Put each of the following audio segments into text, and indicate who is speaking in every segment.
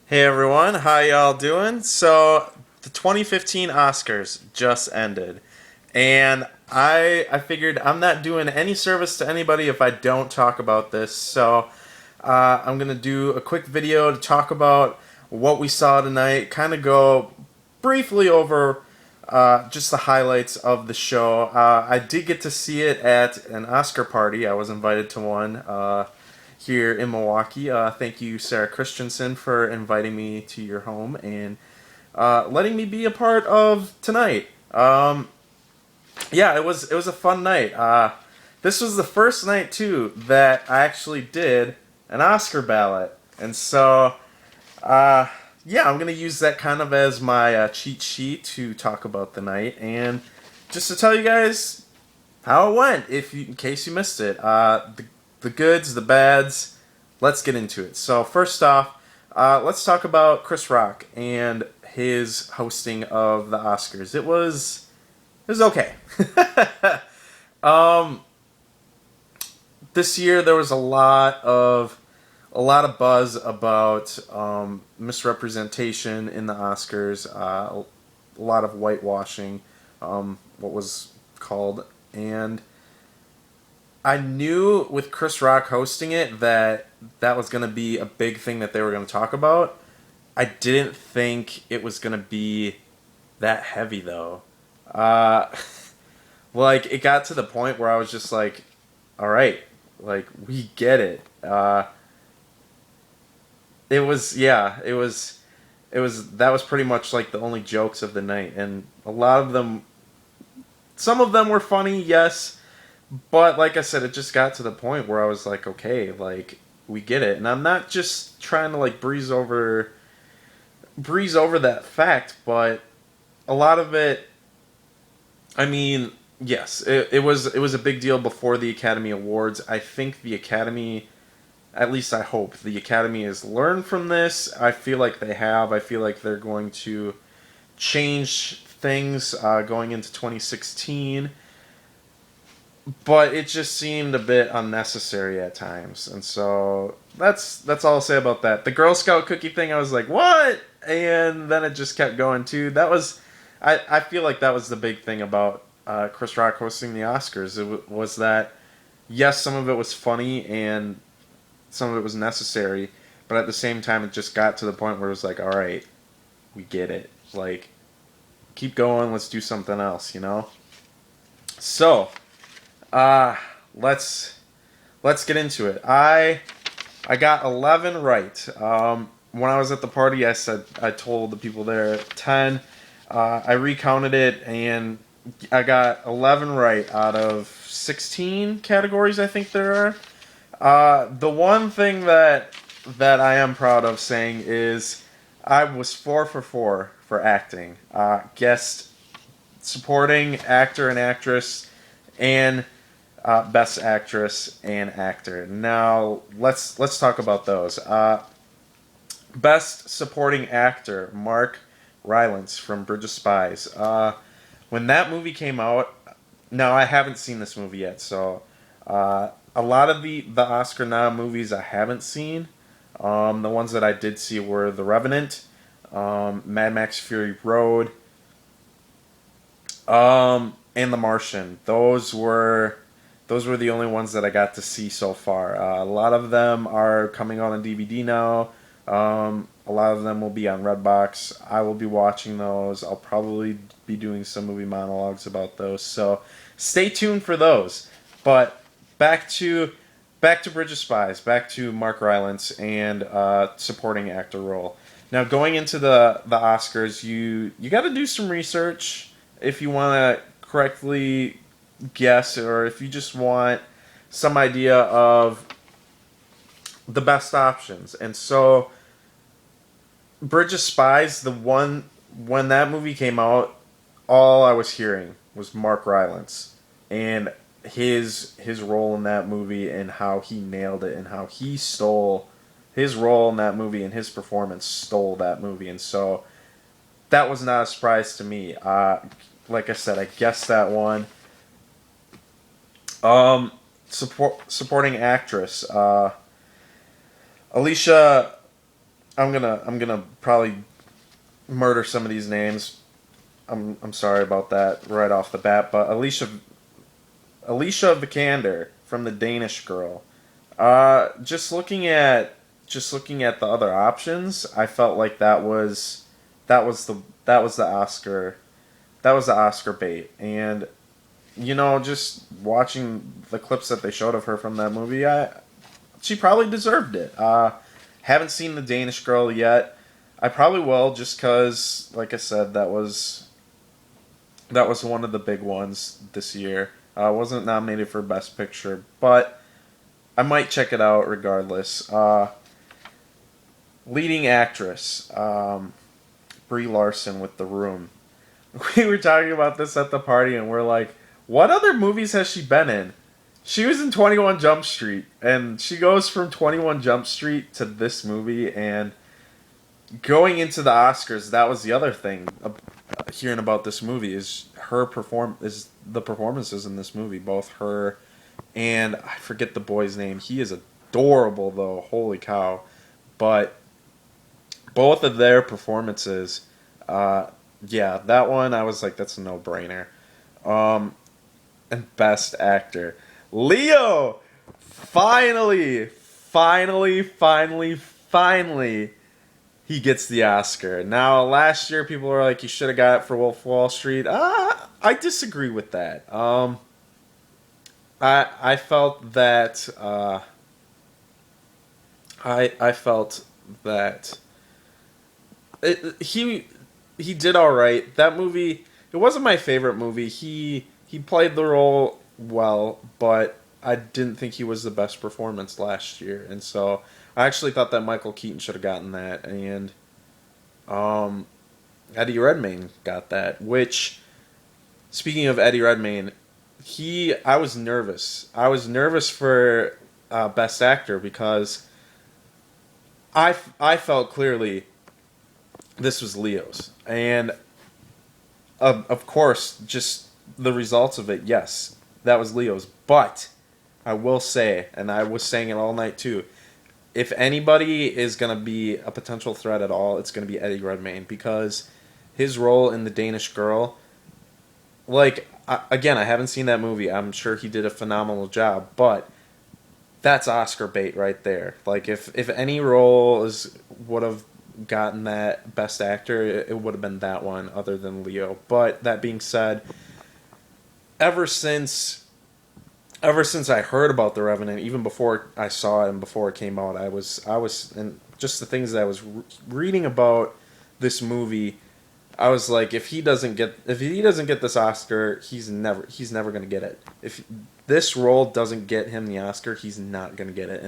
Speaker 1: Hey everyone, how y'all doing? So, the 2015 Oscars just ended, and I figured I'm not doing any service to anybody if I don't talk about this. So, I'm gonna do a quick video to talk about what we saw tonight, kind of go briefly over just the highlights of the show. I did get to see it at an Oscar party. I was invited to one. Here in Milwaukee. Thank you, Sarah Christensen, for inviting me to your home and letting me be a part of tonight. Yeah, it was a fun night. This was the first night too that I actually did an Oscar ballot, and so yeah, I'm gonna use that kind of as my cheat sheet to talk about the night and just to tell you guys how it went, in case you missed it. The goods, the bads. Let's get into it. So first off, let's talk about Chris Rock and his hosting of the Oscars. It was okay. um, this year there was a lot of buzz about misrepresentation in the Oscars. A lot of whitewashing, what was called, and I knew with Chris Rock hosting it that that was going to be a big thing that they were going to talk about. I didn't think it was going to be that heavy though. Uh, like it got to the point where I was just like, all right, like we get it. It was yeah, it was that was pretty much like the only jokes of the night, and a lot of them, some of them were funny, yes, but like I said, it just got to the point where I was like, okay, like we get it, and I'm not just trying to like breeze over that fact, but a lot of it, I mean, yes, it was a big deal before the Academy Awards. I think the Academy, at least I hope, the Academy has learned from this. I feel like they have. I feel like they're going to change things going into 2016, but it just seemed a bit unnecessary at times, and so that's all I'll say about that. The Girl Scout cookie thing, I was like, what? And then it just kept going too. I feel like that was the big thing about Chris Rock hosting the Oscars. Was that yes, some of it was funny and some of it was necessary, but at the same time, it just got to the point where it was like, all right, we get it. Like, keep going. Let's do something else. So, uh, let's let's get into it. I got 11 right. When I was at the party, I told the people there 10. I recounted it and I got 11 right out of 16 categories. I think there are. The one thing that I am proud of saying is I was 4 for 4 for acting. Guest supporting actor and actress, and best actress and actor. Now let's talk about those. Best supporting actor, Mark Rylance from Bridge of Spies. When that movie came out, now I haven't seen this movie yet, so a lot of the Oscar nom movies I haven't seen. The ones that I did see were The Revenant, Mad Max Fury Road, and The Martian. Those were the only ones that I got to see so far. A lot of them are coming out on DVD now. A lot of them will be on Redbox. I will be watching those. I'll probably be doing some movie monologues about those. So stay tuned for those. But back to back to Bridge of Spies. Back to Mark Rylance and supporting actor role. Now going into the Oscars, you got to do some research if you want to correctly guess, or if you just want some idea of the best options. And so Bridge of Spies, the one when that movie came out, all I was hearing was Mark Rylance and his role in that movie and how he nailed it and how he stole his role in that movie and his performance stole that movie. And so that was not a surprise to me. Like I said, I guessed that one. Supporting actress, Alicia I'm gonna probably murder some of these names. I'm sorry about that right off the bat, but Alicia Vikander from the Danish Girl. Just looking at the other options, I felt like that was the that was the Oscar that was the Oscar bait. And just watching the clips that they showed of her from that movie, she probably deserved it. Haven't seen the Danish Girl yet. I probably will, just because, like I said, that was one of the big ones this year. Wasn't nominated for Best Picture, but I might check it out regardless. Leading actress, Brie Larson with The Room. We were talking about this at the party, and we're like, what other movies has she been in? She was in 21 Jump Street, and she goes from 21 Jump Street to this movie, and going into the Oscars, that was the other thing. Hearing about this movie is the performances in this movie, both her and I forget the boy's name. He is adorable though, holy cow! But both of their performances, yeah, that one I was like, that's a no brainer. Um, and Best Actor, Leo, finally, he gets the Oscar. Now, last year people were like, he should have got it for Wolf of Wall Street. I disagree with that. I felt that I felt that he did all right. That movie, it wasn't my favorite movie. He played the role well, but I didn't think he was the best performance last year, and so I actually thought that Michael Keaton should have gotten that, and um, Eddie Redmayne got that. Which, speaking of Eddie Redmayne, I was nervous. I was nervous for Best Actor because I felt clearly this was Leo's, and of course, just the results of it. Yes, that was Leo's, but I will say, and I was saying it all night too, if anybody is going to be a potential threat at all, it's going to be Eddie Redmayne, because his role in The Danish Girl, like, again, I haven't seen that movie. I'm sure he did a phenomenal job, but that's Oscar bait right there. Like, if any role would have gotten that Best Actor, it would have been that one, other than Leo. But that being said, ever since I heard about The Revenant, even before I saw it and before it came out, and just the things that I was reading about this movie, I was like, if he doesn't get this Oscar, he's never going to get it. If this role doesn't get him the Oscar, he's not going to get it.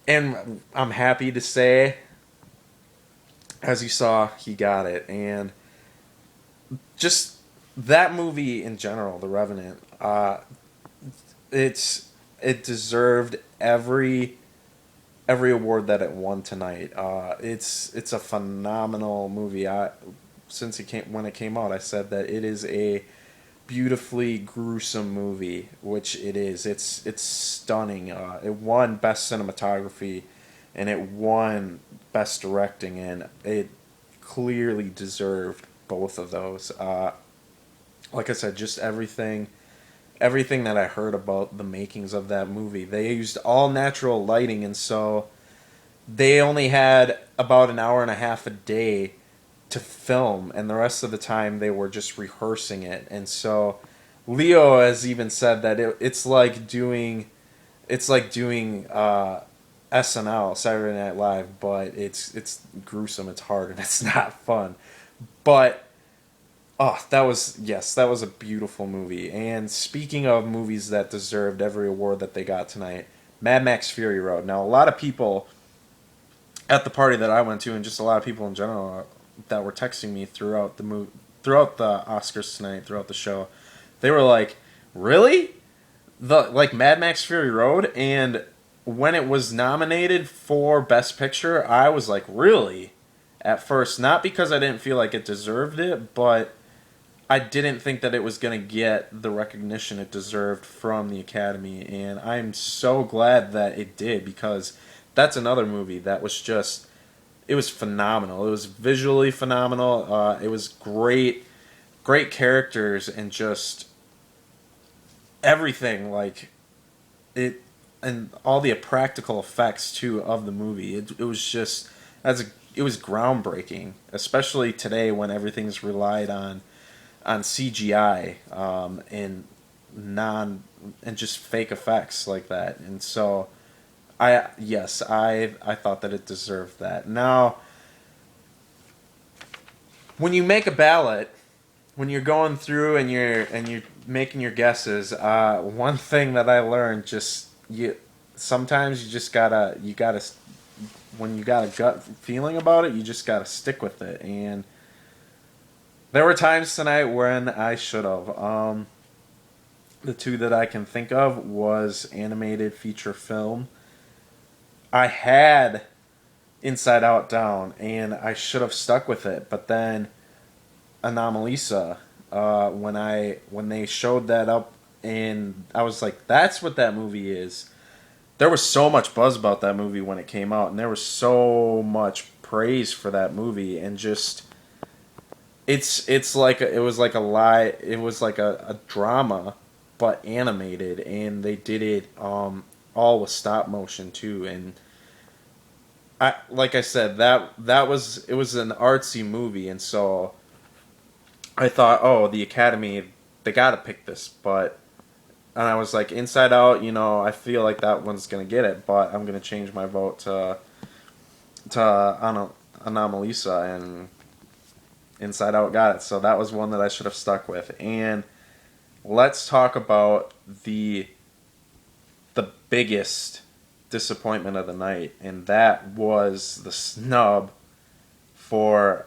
Speaker 1: And I'm happy to say, as you saw, he got it. And just that movie in general, The Revenant, it deserved every award that it won tonight. It's a phenomenal movie. When it came out, I said that it is a beautifully gruesome movie, which it is. It's stunning. It won Best Cinematography, and it won Best Directing, and it clearly deserved both of those. Like I said, just everything that I heard about the makings of that movie. They used all natural lighting, and so they only had about an hour and a half a day to film, and the rest of the time they were just rehearsing it. And so Leo has even said that it's like doing SNL, Saturday Night Live, but it's gruesome, it's hard, and it's not fun. But that was a beautiful movie. And speaking of movies that deserved every award that they got tonight, Mad Max Fury Road. Now, a lot of people at the party that I went to, and just a lot of people in general that were texting me throughout the Oscars tonight, throughout the show, they were like, "Really? Mad Max Fury Road?" And when it was nominated for Best Picture, I was like, "Really?" At first, not because I didn't feel like it deserved it, but I didn't think that it was going to get the recognition it deserved from the Academy, and I'm so glad that it did, because that's another movie that was just, it was phenomenal. It was visually phenomenal. It was great, great characters and just everything like it, and all the practical effects too of the movie. It was just it was groundbreaking, especially today when everything's relied on CGI and non and just fake effects like that. And so I thought that it deserved that. Now, when you make a ballot, when you're going through and you're making your guesses, one thing that I learned, just you sometimes you gotta when you got a gut feeling about it, you just gotta stick with it. And there were times tonight when I should have. The two that I can think of was animated feature film. I had Inside Out down, and I should have stuck with it, but then Anomalisa, when they showed that up, and I was like, that's what that movie is. There was so much buzz about that movie when it came out, and there was so much praise for that movie, and just it's like it was like a lie. It was like a drama, but animated, and they did it all with stop motion too. And I like I said that was it was an artsy movie, and so I thought, oh, the Academy, they got to pick this, but and I was like, Inside Out, I feel like that one's gonna get it, but I'm gonna change my vote to Anomalisa, and Inside Out got it. So that was one that I should have stuck with. And let's talk about the biggest disappointment of the night, and that was the snub for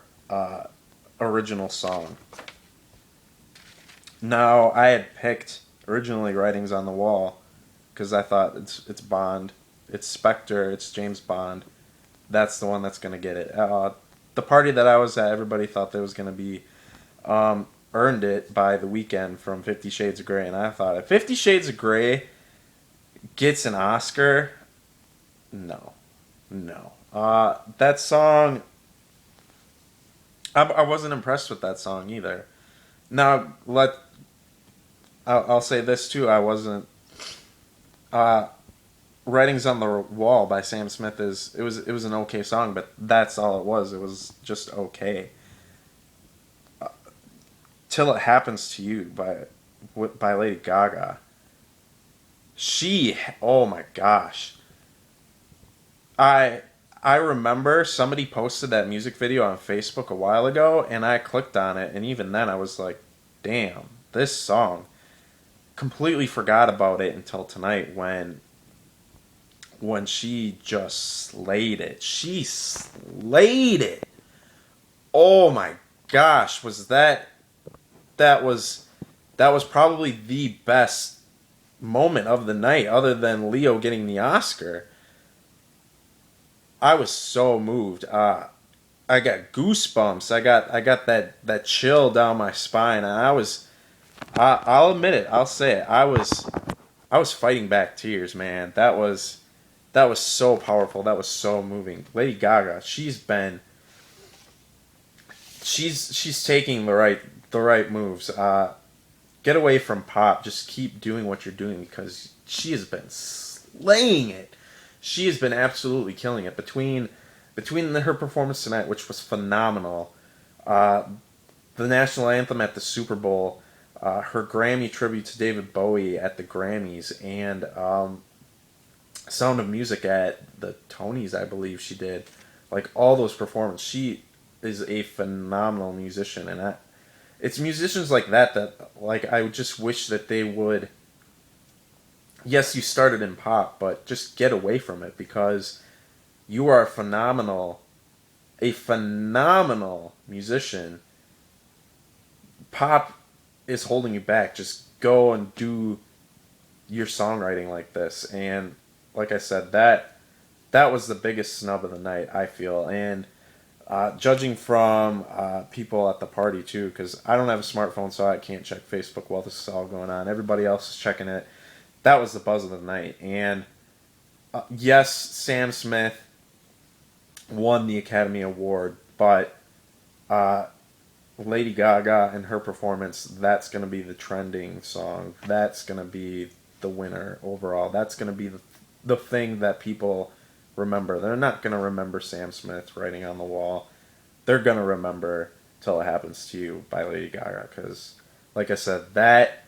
Speaker 1: original song. Now, I had picked originally Writings on the Wall because I thought it's Bond, it's Spectre, it's James Bond. That's the one that's gonna get it. The party that I was at, everybody thought there was gonna be Earned It by The Weeknd from 50 Shades of Grey, and I thought if 50 Shades of Grey gets an Oscar, no. That song, I wasn't impressed with that song either. Now, I'll say this too. I wasn't. Writings on the Wall by Sam Smith it was an okay song, but that's all it was. It was just okay. Till It Happens to You by Lady Gaga. Oh my gosh. I remember somebody posted that music video on Facebook a while ago, and I clicked on it, and even then I was like, damn, this song. Completely forgot about it until tonight when she just slayed it. She slayed it. Oh my gosh, that was probably the best moment of the night other than Leo getting the Oscar. I was so moved. I got goosebumps. I got that chill down my spine, and I'll admit it. I'll say it. I was fighting back tears, man. That was so powerful. That was so moving. Lady Gaga, she's taking the right moves. Get away from pop. Just keep doing what you're doing because she has been slaying it. She has been absolutely killing it between her performance tonight, which was phenomenal. The national anthem at the Super Bowl, her Grammy tribute to David Bowie at the Grammys, and Sound of Music at the Tonys, I believe she did. Like all those performances, she is a phenomenal musician, and it's musicians like that like I would just wish that they would. Yes, you started in pop, but just get away from it because you are a phenomenal musician. Pop is holding you back. Just go and do your songwriting like this. And like I said, that was the biggest snub of the night, I feel. And judging from people at the party too, because I don't have a smartphone, so I can't check Facebook while this is all going on. Everybody else is checking it. That was the buzz of the night, and Yes, Sam Smith won the Academy Award, but uh, Lady Gaga and her performance, that's going to be the trending song. That's going to be the winner overall. That's going to be the thing that people remember. They're not going to remember Sam Smith writing on the wall. They're going to remember Till It Happens to You by Lady Gaga because, like I said, that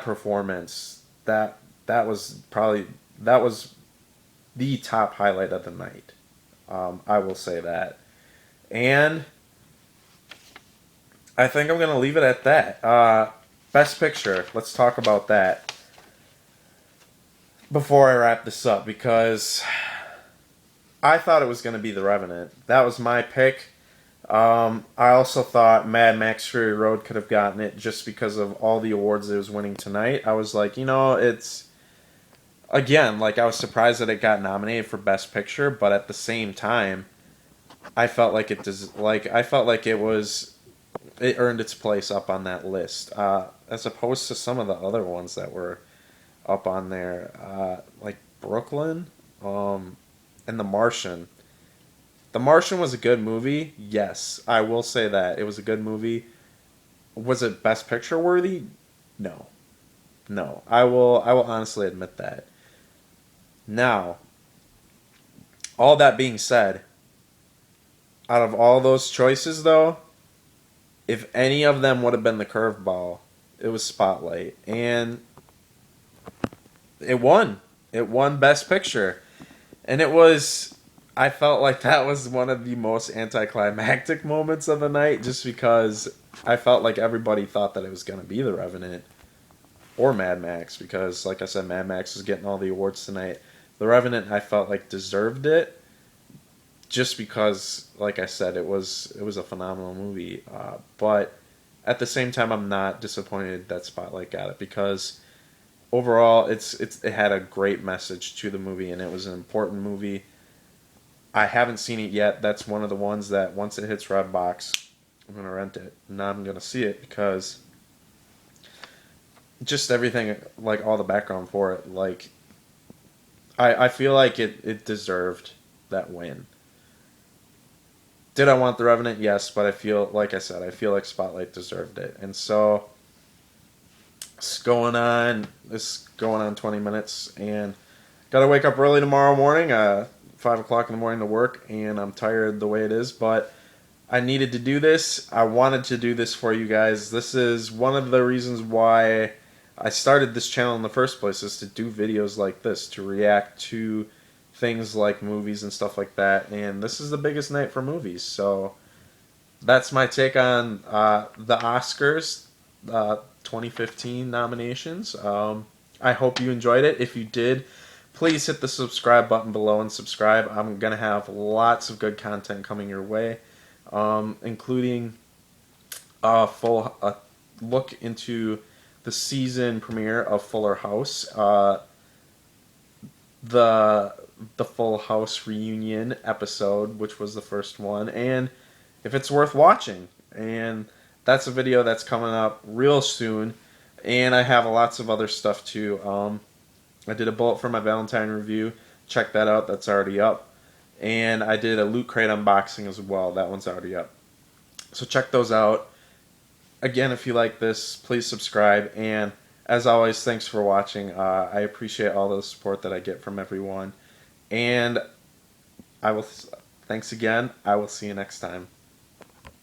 Speaker 1: performance, that was probably that was the top highlight of the night. I will say that. And I think I'm going to leave it at that. Best Picture. Let's talk about that before I wrap this up because I thought it was going to be The Revenant. That was my pick. I also thought Mad Max Fury Road could have gotten it just because of all the awards it was winning tonight. I was like, it's again, like I was surprised that it got nominated for Best Picture, but at the same time, I felt like it does. Like I felt like it earned its place up on that list, as opposed to some of the other ones that were up on there, like Brooklyn, and The Martian. The Martian was a good movie. Yes, I will say that it was a good movie. Was it Best Picture worthy? No, no. I will honestly admit that. Now, all that being said, out of all those choices, though, if any of them would have been the curveball, it was Spotlight, and it won. It won Best Picture, and it was. I felt like that was one of the most anticlimactic moments of the night, just because I felt like everybody thought that it was going to be The Revenant or Mad Max, because, like I said, Mad Max was getting all the awards tonight. The Revenant, I felt like deserved it, just because, like I said, it was a phenomenal movie. But at the same time, I'm not disappointed that Spotlight got it because overall, it had a great message to the movie, and it was an important movie. I haven't seen it yet. That's one of the ones that once it hits Redbox, I'm gonna rent it. Now I'm gonna see it because just everything, like all the background for it, like I feel like it deserved that win. Did I want The Revenant? Yes, but I feel like I said, I feel like Spotlight deserved it, and so it's going on. It's going on 20 minutes, and gotta wake up early tomorrow morning. 5 o'clock in the morning to work, and I'm tired the way it is, but I needed to do this. I wanted to do this for you guys. This is one of the reasons why I started this channel in the first place, is to do videos like this, to react to things like movies and stuff like that. And this is the biggest night for movies, so that's my take on the Oscars 2015 nominations. I hope you enjoyed it. If you did, please hit the subscribe button below and subscribe. I'm going to have lots of good content coming your way, including a full look into the season premiere of Fuller House, the Full House reunion episode, which was the first one, and if it's worth watching. And that's a video that's coming up real soon. And I have lots of other stuff too. I did a bullet for my Valentine review. Check that out. That's already up. And I did a Loot Crate unboxing as well. That one's already up. So check those out. Again, if you like this, please subscribe. And as always, thanks for watching. I appreciate all the support that I get from everyone. And thanks again. I will see you next time.